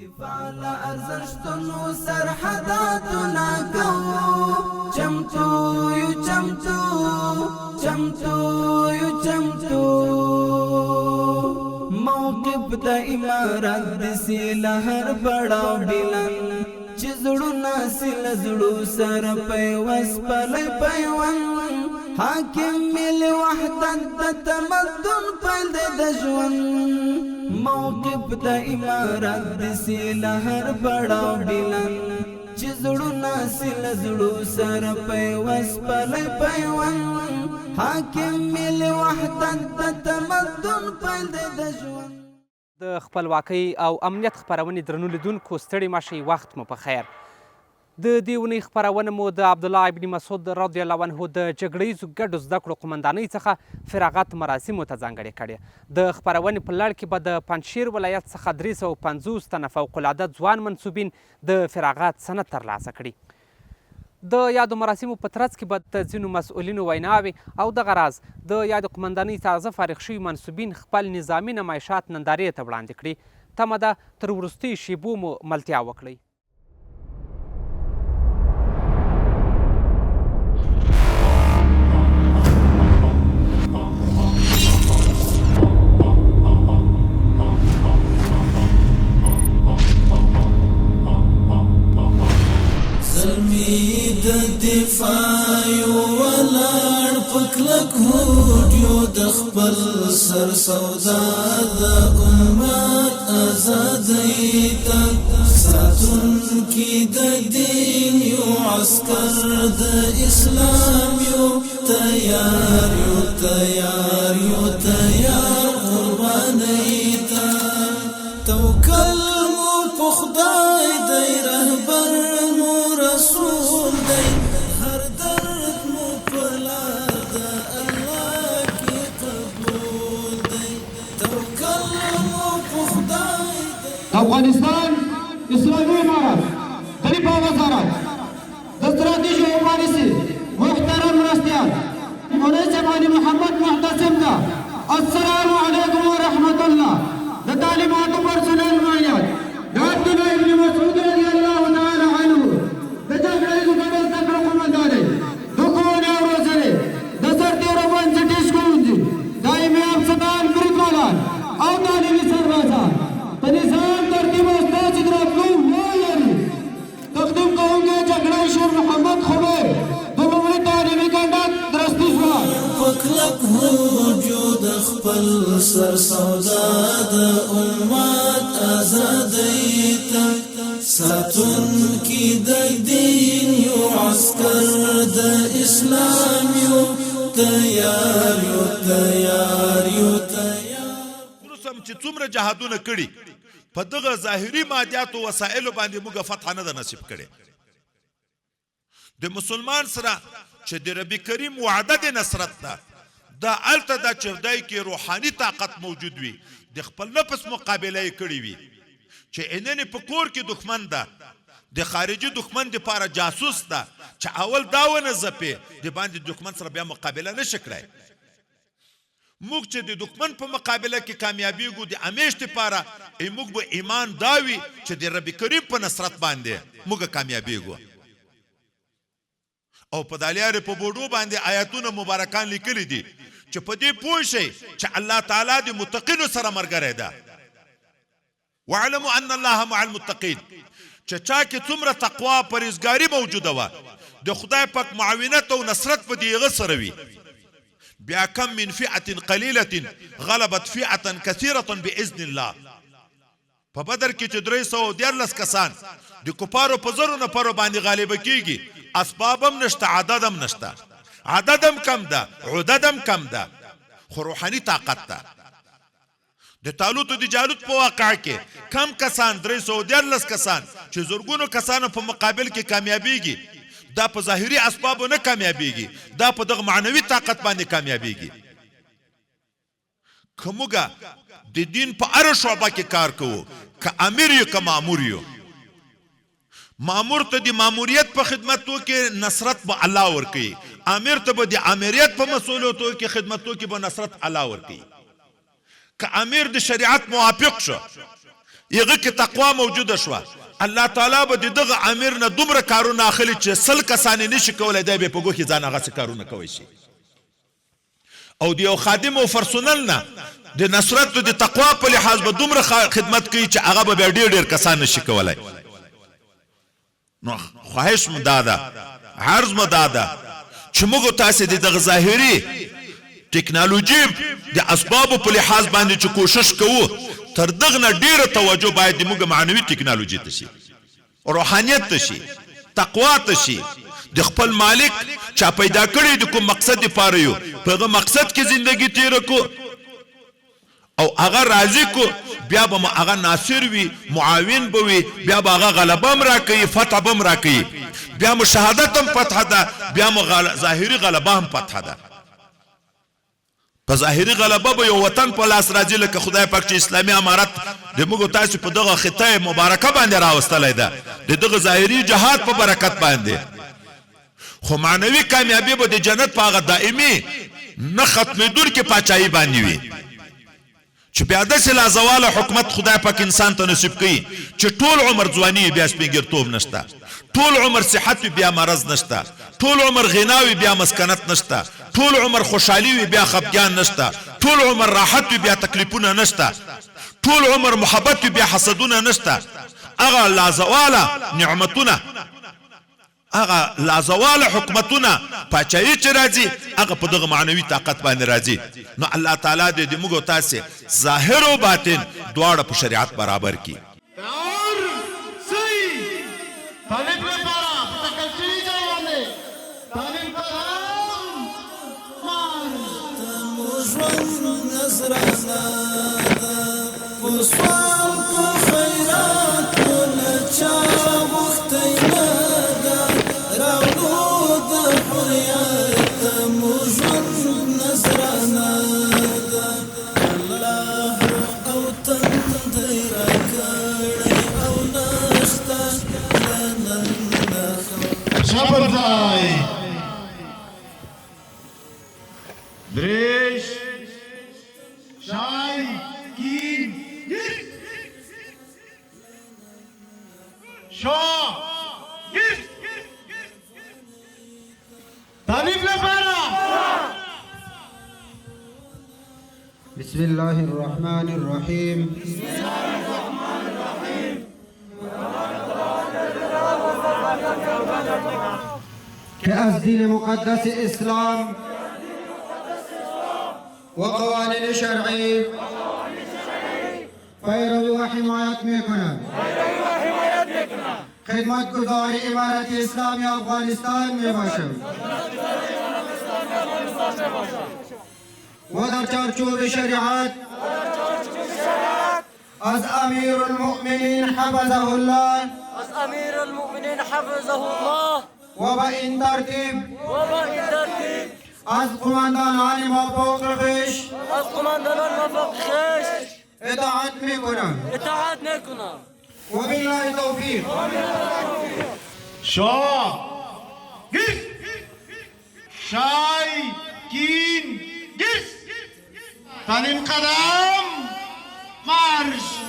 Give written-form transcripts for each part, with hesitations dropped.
دفاع له ارزښتونو سرحداتونه کوو، چمتو یو چمتو چمتو یو چمتو. موقف د امارت دسې له هر پړاو بلند، چې زړونه سي له زړو سره پیوست پلی پیوند. حاکم مل وحدت د تمدن پیل دی د ژوند. موقف د امارت دسې له هر پړاو بلند، چې زړونه سي له زړو سره پیوست پلی پیوند. حاکم مل وحدت د تمدن پیل دی د ژوند. د خپلواکۍ او امنیت خپرونې درنو لیدونکو ستړي مه شئ، وخت مو په خیر. د دې اونۍ خپرونه مو د عبدالله ابن مسعود رضی الله عنه د جګړه ییزو ګډو زده کړو قمندانۍ څخه فراغت مراسمو ته ځانګړې کړې. د خپرونې په لړ کې به د پنجشیر ولایت څخه 350 تنه فوق العاده ځوان منصوبین د فراغت سند ترلاسه کړي. د یادو مراسمو په ترڅ کې به د ځینو مسؤلینو ویناوې او دغه راز د یادو قمندانۍ تازه فارغ شوي منصوبین خپل نظامي نمایشات نندارې ته وړاندې کړي. تمه ده تر وروستیو شیبو مو ملتیا وکړئ. د دفاع ولاړ پکلک هوډیو د خپل سر سودا د امت آزادۍ ته ساتونکي د دین یو عسکر د اسلام یو تیار یو تیار یو تیار قربانۍ ته توکل مو په خدای دی رهبر مو رسول دی هر درد مو پر لار د الله کې قبول دی توکل مو په خدای دی. افغانستان اسلامی امارت دفاع وزارت د ستراتیژیو پالیسي محترم مرستیال مولوی صاحب محمد معتصم دا السلام علیکم ورحمت الله. د تعلیماتو پرسنل معیار د عبدالله ابن مسعود رضی الله تعالی عنه د جګړې ییزو ګډو زده کړو قمندانۍ د ښوونې او روزنې د سرتېرو بنسټیز ښوونځي دایمي افسران بریدمنان او تعلیمي سربازان په نظام ترتیب او ستاسو د راتلو ویاړ لري. تقدیم کوونکی جګړه شیر محمد خبیر د لومړي تعلیمي ګنډک درستي ځوان پکلک هوډیو د خپل سر سودا د امت آزادۍ ته ساتونکي د دین یو عسکر د اسلام یو تیار یو تیار یو تیار. وروسته چې څومره جهادونه کړي په دغه ظاهري مادیاتو وسایلو باندې موږ فتح نه ده نصیب کړې. د مسلمان سره چې د رب کریم وعده د نصرت ده دا الته دا چې خدای کې روحاني طاقت موجود وي د خپل نفس مقابله یې کړې وي چې اننې په کور کې دښمن ده د خارجي دښمن دپاره جاسوس ده چې اول دا ونه ځپې د باندې دښمن سره بیا مقابله نشي کړی. موږ چې د دښمن په مقابله کې کامیابیږو د همیش دپاره موږ به ایمان دا وي چې د رب کریم په نصرت باندې موږ کامیابیږو. او په دالیارې په بوډو باندې آیاتونه مبارکان لیکلي دي چې په دې پوه شئ چې الله تعالی د متقینو سره ملګری ده. واعلموا ان الله مع المتقین چې چا کې څومره تقوا پرهیزګاري موجوده وه د خدای پاک معاونت او نصرت په دې هغه سره وي. بیا کم من فئة قلیلة غلبت فئة کثیرة باذن الله. په بدر کې چې 314 کسان د کفارو په زرو نفرو باندې غالبه کیږي اسباب هم نشته عدد هم نشته عدد هم کم ده عدد هم کم ده خو روحاني طاقت ده. د طالوت او د جالوت په واقعه کې کم کسان 314 کسان چې زرګونو کسانو په مقابل کې کامیابیږي دا په ظاهري اسبابو نه کامیابیږي دا په دغه معنوي طاقت باندې کامیابیږي. که موږ د دین په هره شعبه کې کار کوو که امیر یو که مامور یو مامور ته د ماموریت په خدمتو کې نصرت به الله ورکوي امیر ته به د امریت په مسؤلیتو کې خدمتو کې به نصرت الله ورکوي. که امیر د شریعت موافق شو هغه کې تقوا موجوده شوه الله تعالی به د دغه امیر نه دومره کارونه اخلي چې 100 کسان نشي کولی دی به په ګوښ کې ځان هغسې کارونه کوی شي او د یو خادم او پرسونل نه د نصرت د تقوا په لحاظ به دومره خدمت کوي چې هغه به بیا ډېر کسان نشي کولی نو خواهش مو دا ده عرض مو دا ده چې موږ تاسې د دغه ظاهري ټکنالوژي د اسبابو په لحاظ باندې چې کوشش کوو تر دغه نه ډیره توجه باید د موږ معنوي ټکنالوژي ته شي روحانیت ته شي تقوا ته شي د خپل مالک چا پیدا کړی د کوم مقصد لپاره یو په هغه مقصد کې زندگی تیر کو او هغه راضي کو بیا به هغه ناصر وي معاون به وي بیا به هغه غلبه هم راکوي فتح به هم راکوي بیا مو شهادت هم فتح ده بیا مو ظاهري غلبه هم فتح ده په ظاهري غلبه به یو وطن په لاس راځي لکه خدای پاک چې اسلامي امارت د موږ تاسو په دغه خطه مبارکه باندې راوستلی ده د دغه ظاهري جهاد په برکت باندې خو معنوي کامیابي به د جنت په هغه دائمي نه ختمېدونکې پاچاهي باندې وي چې بیا داسې لازواله حکومت خدای پاک انسان ته نصیب کوي چې ټول عمر ځواني بیا سپینګرتوب نشته ټول عمر صحت بیا مرض نشته ټول عمر غناوي بیا مسکنت نشته ټول عمر خوشحالي وي بیا خفګان نشته ټول عمر راحت وي بیا تکلیفونه نشته ټول عمر محبت وي بیا حسدونه نشته هغه لازواله نعمتونه هغه لازواله حکومتونه پاچاهي چې راځي هغه په دغه معنوي طاقت باندې راځي نو الله تعالی دې موږ تاسې ظاهر او باطن دواړه په شریعت برابر کړي Dreş, şay, kin, gir. Şa, gir. Tarifle para. Bismillahirrahmanirrahim. कि अज़ दीन मुक़द्दस इस्लाम وقوانین شرعی پیروی و حمایت میکنم خدمتگزار امارت اسلامی افغانستان میباشم و در چارچوب شریعت از امیر المؤمنین حفظه الله و با این ترتیب از قماندانان مافوق خیش اطاعت میکنم و بالله توفیق شاه گیر شای کین گیر تنین قدم مارش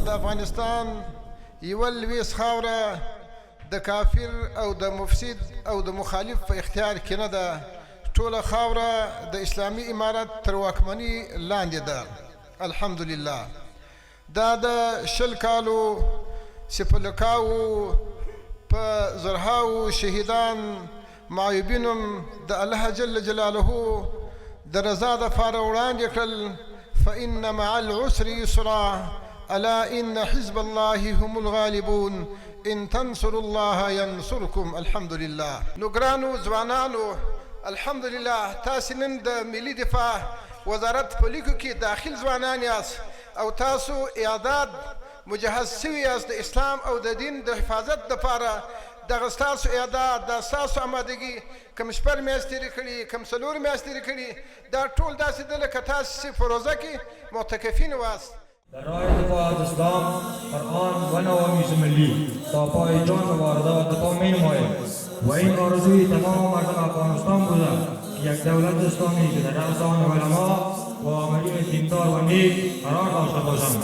د افغانستان یوه لویس خاوره د کافر او د مفسد او د مخالف په اختیار کې نه ده ټوله خاوره د اسلامي امارت تر واکمني لاندې ده الحمدلله دا د شل کالو سپلکاو په زرهاو شهیدان معیوبینم د الله جل جلاله د رضا دپاره وړاندې کړل فإن مع العسر يسرا ألا إن حزب الله هم الغالبون إن تنصروا الله ينصركم الحمد لله نقرانو زوانانو الحمد لله تاسو نن د ملي دفاع وزارت په لیکو کې داخل ځوانان یاست او تاسو اعداد مجهز شوي یاست د اسلام او د دین د حفاظت دپاره دغه ستاسو اعداد د ستاسو آمادګي کم شپږ میاشتې تېرې کړي کم څلور میاشتې تېرې کړي دا ټول داسې ده لکه تاسو چې په روزه کې معتکفین واست در راه دفاع از اسلام قرآن و نوامیس ملی تا پای جان و واردات دفاع می نماید و این آرزوی تمام مردم افغانستان بوده که یک دولت اسلامی که در رأس آن علما و عاملین دیندار و نیک قرار داشته باشند.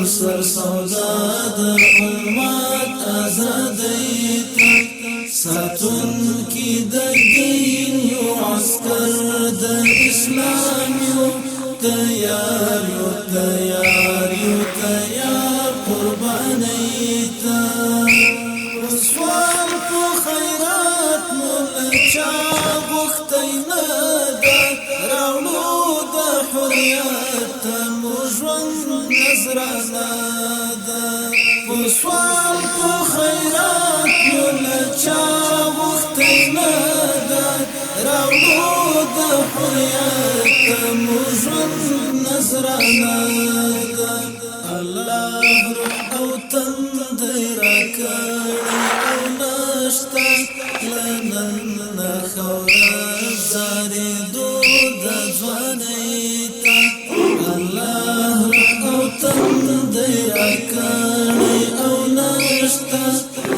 سر سودا د امت آزادۍ ته ساتون کی د دین یو عسکر د اسلام یو تیار یو تیار یو تیار قربانۍ ته سوال په خیرات ملچا غوښتی نه ده راوړو د حریت مو ژوند نظرانه ده په سوال په خیرات ملچا غوښتی نه ده راوړو د حریت مو ژوند نظرانه ده الله روح او تندی راکړی او نشته لنن خوره زارېدو د ځوانۍ ته الله روح او تندی راکړی او نشته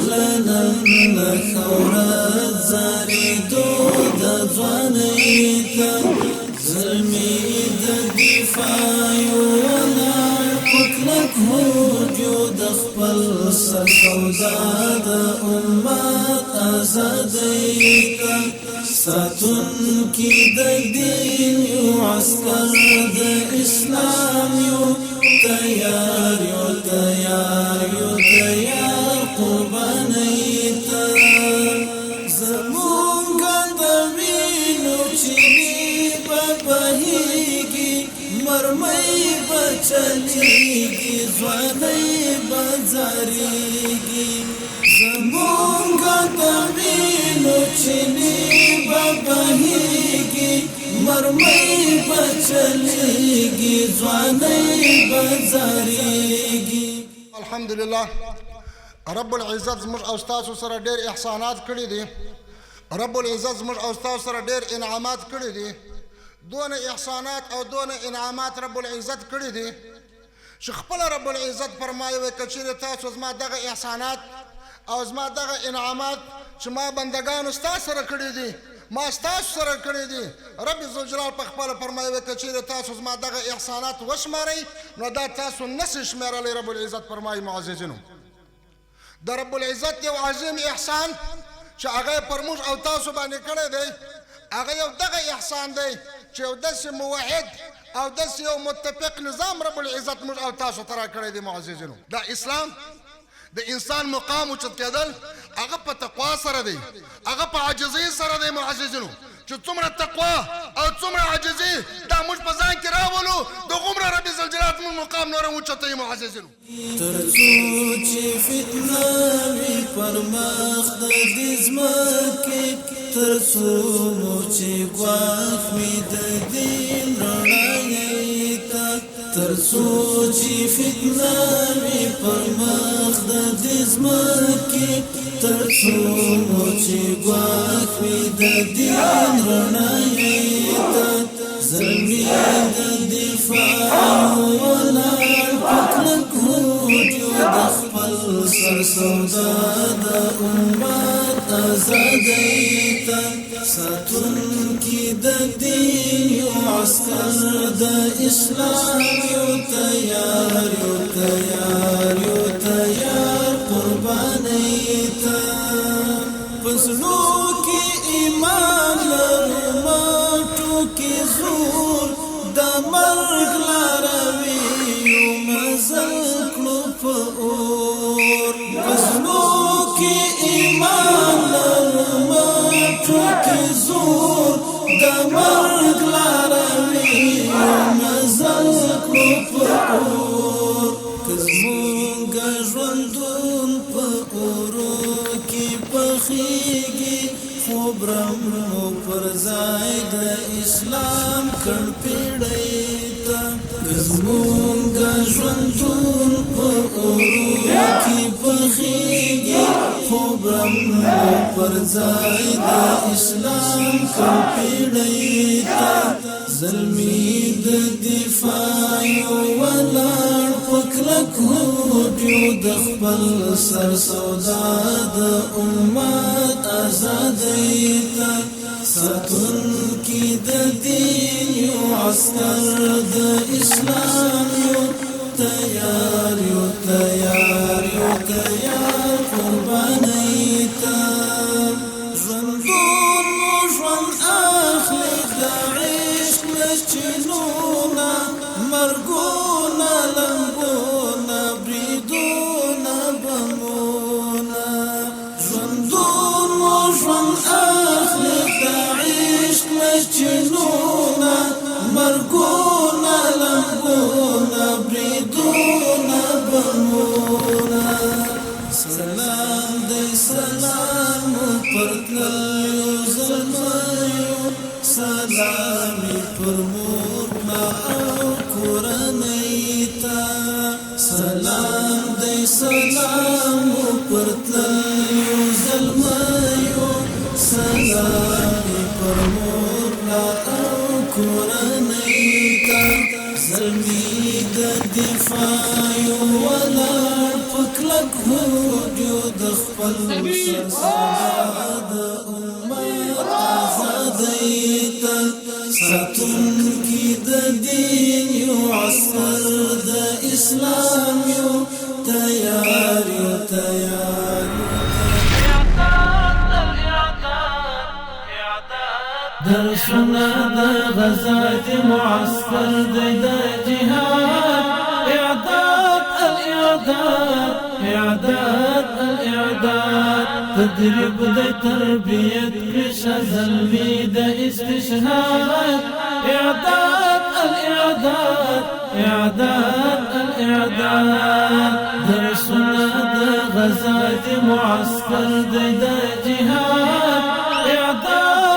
لنن خوره زارېدو د ځوانۍ ته زلمي د دفاع وجود خپل سر سودا د امت آزادۍ ته ساتون کی د دین یو عسکر د اسلام یو تیار یو تیار یو تیار قربانۍ ته زمونږ د وینو چینې به بهیږي مرمۍ به چلیږي ځوانۍ به زاریږي زمونږ د وینو چینې به بهیږي مرمۍ به چلیږي ځوانۍ به زاریږي. الحمدلله رب العزت زموږ او ستاسو سره ډېر احسانات کړي دي. رب العزت زموږ او ستاسو سره ډېر انعامات کړي دي. دون احسانات او دون انعامات رب العزت کړي دي چې خپل رب العزت فرمایي وي که چیرې تاسو زما دغه احسانات او زما دغه انعامات چې ما بندګانو ستاسو سره کړي دي ما ستاسو سره کړي دي رب ذوالجلال په خپله فرمایي وي که چیرې تاسو زما دغه احسانات وشمارئ نو دا تاسو نسئ شمېرلی. رب العزت فرمایي معززینو د رب العزت یو عظیم احسان چې هغه یې پر موږ او تاسو باندې کړی دی هغه یو دغه احسان دی چې یو داسې موحد او داسې یو متفق نظام رب العزت موږ او تاسو ته راکړی دی. معززینو دا اسلام د انسان مقام اوچت کېدل هغه په تقوا سره دی هغه په عاجزۍ سره دی. معززینو چې څومره تقوا او څومره عاجزي دا موږ په ځان کې راولو دغومره رب ذوالجلال موږ مقام نور اوچتوي. معززینو تر څو چې فتنه وي پر مخ د دې ځمکې تر څو مو چې ګواښ وي د دین رڼایۍ ته تر څو چې فتنه وي پر مخ د دې ځمکې تر څو مو چې ګواښ وي د دین رڼایۍ ته زلمي د دفاع ولاړ په کلک وجود خپل سر سودا د امت آزادۍ ته ساتون کی د دین یو عسکر د اسلام یو تیار قربانۍ ته پسلو کی ایمان لرو ټوکی زور د مرګ لاروي یو مزل کړو په اور پسلو کی ایمان لرو ټوکی زور د مرګ لاروي یو مزل کړو په اور کزمونږ ژوندون په اورو کې پخېږي خوب رمو پر ځای د اسلام کړ پیړۍ ته زمونږ ژوندون په اورو کې پخېږي خوب رمو پر ځای د اسلام کړ پیړۍ ته زلمی د دفاع یو ولاړ پکلک هوډ یو د خپل سر سودا د امت آزادۍ ته ساتون کی د دین یو عسکر د اسلام یو تیار قربانۍ ته ژوندون مو ژوند اخلي د عشق له چینونه مرګونه لمبونه بریدونه بمونه ژوندون مو ژوند اخلي د عشق له چینونه مرګونه لمبونه بریدونه بمونه سلام دی سلام پر تللیو زلمیو سلامی پر مور او کورنۍ ته سلام دی سلام پر تللیو زلمیو سلامی پر مور او کورنۍ ته زلمی د دفاع یو ولاړ پکلک هوډ یو د خپل سر سودا د امت آزادۍ ته ساتون کی د دین یو عسکر د اسلام یو تیار درسنا د غزات معسكر د جهاد اعداد تدريب د تربية كش زلمي د استشهاد اعداد درسنا د غزات معسكر د جهاد اعداد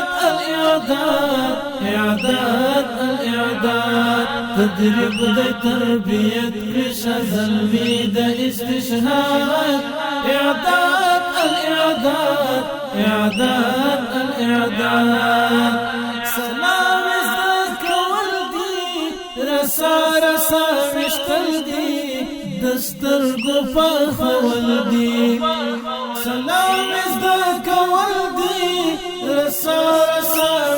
تدريب د تربية كش زلمي د استشهاد اعداد سلام ازدك ولدي رسا مشتل دي دسترگو پاخ ولدي سلام ازدك ولدي رسا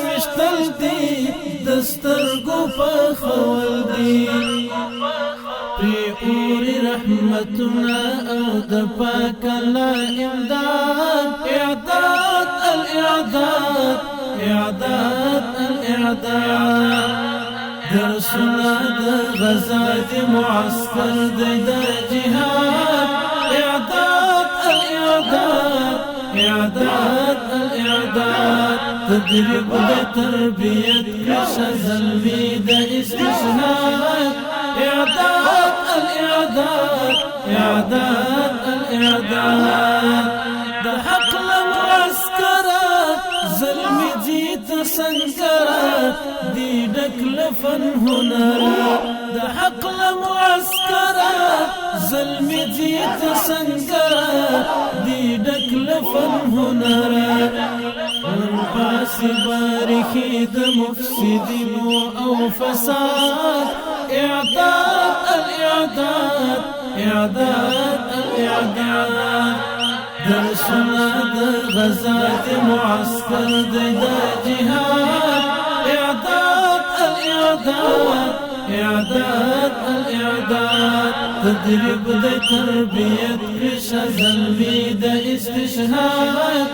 مشتل دي دسترگو پاخ ولدي پی اوری رحمتنا او د پاک الله امداد اعداد درسنا د غزات معسكر د جهاد اعداد تدريب د تربية كش زلمي د استشهاد اعداد د حق لمعسكره زلمي جيت سنكره دي دكل فن هنر د حق لمعسكره زلمي جيت سنكره دي دكل فن هنر والباسي باركي د مفسدين او فساد اعداد إعداد الإعداد درسنا غزات معسكر جهاد إعداد الإعداد إعداد الإعداد تدريب تربية كش زلمي استشهاد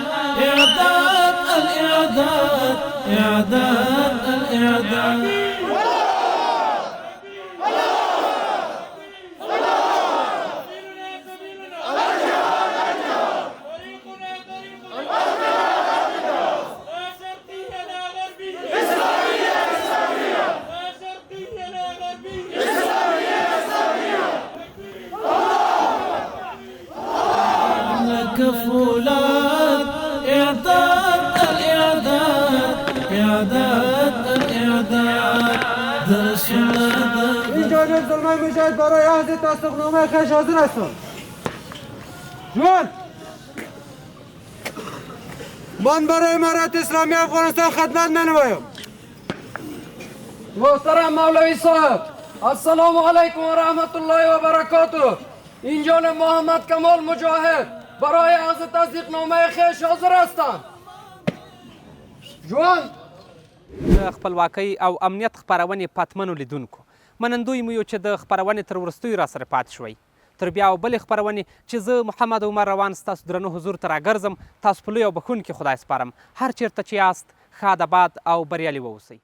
إعداد الإعداد إعداد الإعداد كفولات إعداد الإعداد إعداد الإعداد درسنا این جانب ظلمه مجاهد برای عهد تصدیقنامه خویش حاضر هستم. جوان من برای امارت اسلامی افغانستان خدمت منمایم. محترم مولوی صاحب السلام علیکم و رحمت الله و برکاته. این جانب محمد کمال مجاهد برای عرض تصدیقنامه خویش حاضر هستم. جوان د خپلواکۍ او امنیت خپرونې پتمنو لیدونکو منندوی مو یو چې د خپرونې تر وروستیو راسره پاتې شوئ. تر بیا او بلې خپرونې چې زه محمد عمر روان ستاسو درنو حضور ته راګرځم تاسو په لوی او بخښونکي خدای سپارم. هر چیرته چې یاست ښاد آباد او بریالي واوسئ.